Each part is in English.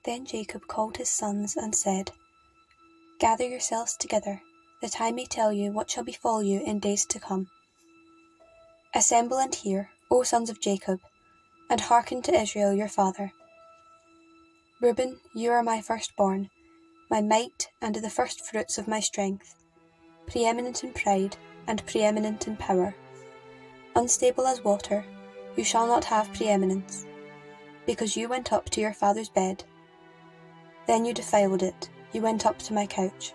Then Jacob called his sons and said, Gather yourselves together, that I may tell you what shall befall you in days to come. Assemble and hear, O sons of Jacob, and hearken to Israel your father. Reuben, you are my firstborn, my might and the firstfruits of my strength, preeminent in pride and preeminent in power. Unstable as water, you shall not have preeminence, because you went up to your father's bed. Then you defiled it, you went up to my couch.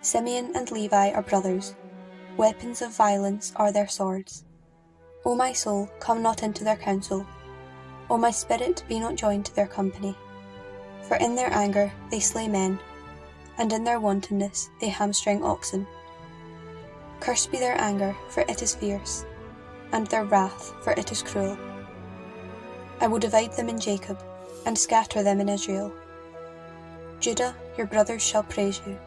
Simeon and Levi are brothers, weapons of violence are their swords. O my soul, come not into their counsel. O my spirit, be not joined to their company. For in their anger they slay men, and in their wantonness they hamstring oxen. Cursed be their anger, for it is fierce, and their wrath, for it is cruel. I will divide them in Jacob, and scatter them in Israel. Judah, your brothers shall praise you.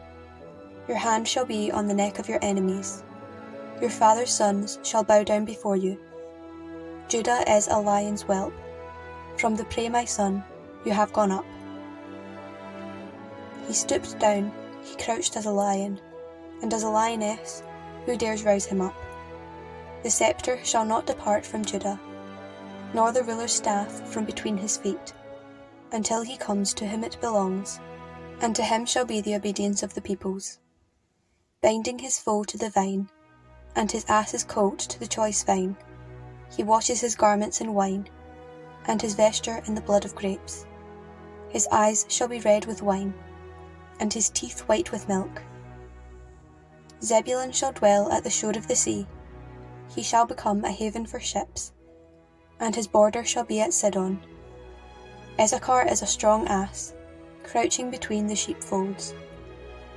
Your hand shall be on the neck of your enemies. Your father's sons shall bow down before you. Judah is a lion's whelp. From the prey, my son, you have gone up. He stooped down, he crouched as a lion, and as a lioness, who dares rouse him up? The sceptre shall not depart from Judah, nor the ruler's staff from between his feet, until he comes to whom it belongs, and to him shall be the obedience of the peoples. Binding his foal to the vine, and his ass's coat to the choice vine, he washes his garments in wine, and his vesture in the blood of grapes. His eyes shall be red with wine, and his teeth white with milk. Zebulun shall dwell at the shore of the sea, he shall become a haven for ships, and his border shall be at Sidon. Issachar is a strong ass, crouching between the sheepfolds.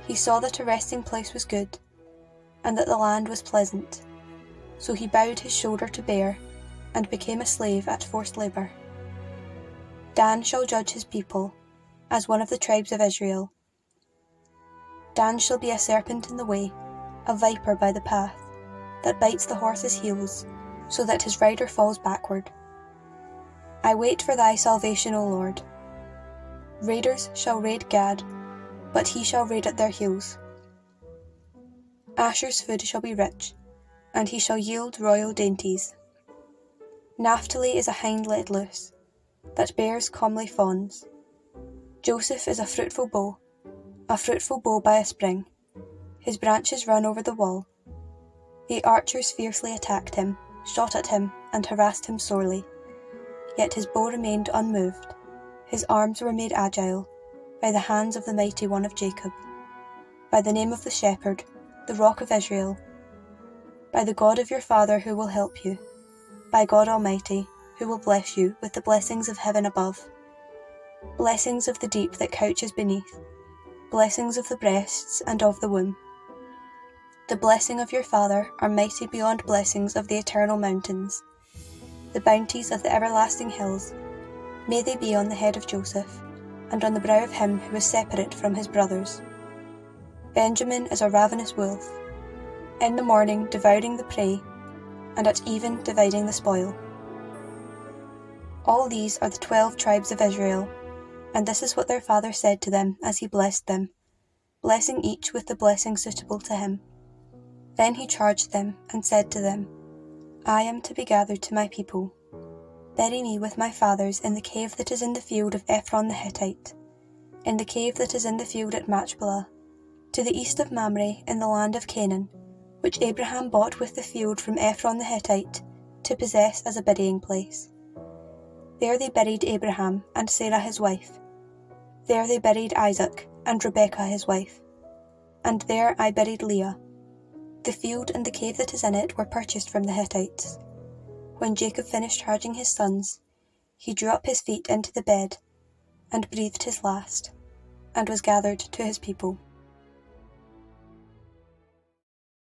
He saw that a resting place was good, and that the land was pleasant. So he bowed his shoulder to bear, and became a slave at forced labour. Dan shall judge his people, as one of the tribes of Israel. Dan shall be a serpent in the way, a viper by the path, that bites the horse's heels, so that his rider falls backward. I wait for thy salvation, O Lord. Raiders shall raid Gad, but he shall raid at their heels. Asher's food shall be rich, and he shall yield royal dainties. Naphtali is a hind let loose, that bears comely fawns. Joseph is a fruitful bow by a spring. His branches run over the wall. The archers fiercely attacked him, shot at him, and harassed him sorely. Yet his bow remained unmoved. His arms were made agile by the hands of the mighty one of Jacob, by the name of the shepherd, the rock of Israel, by the God of your father who will help you, by God Almighty, who will bless you with the blessings of heaven above, blessings of the deep that couches beneath, blessings of the breasts and of the womb. The blessing of your father are mighty beyond blessings of the eternal mountains. The bounties of the everlasting hills, may they be on the head of Joseph, and on the brow of him who is separate from his brothers. Benjamin is a ravenous wolf, in the morning devouring the prey, and at even dividing the spoil. All these are the 12 tribes of Israel, and this is what their father said to them as he blessed them, blessing each with the blessing suitable to him. Then he charged them, and said to them, I am to be gathered to my people. Bury me with my fathers in the cave that is in the field of Ephron the Hittite, in the cave that is in the field at Machpelah, to the east of Mamre in the land of Canaan, which Abraham bought with the field from Ephron the Hittite, to possess as a burying place. There they buried Abraham and Sarah his wife. There they buried Isaac and Rebekah his wife. And there I buried Leah. The field and the cave that is in it were purchased from the Hittites. When Jacob finished charging his sons, he drew up his feet into the bed, and breathed his last, and was gathered to his people.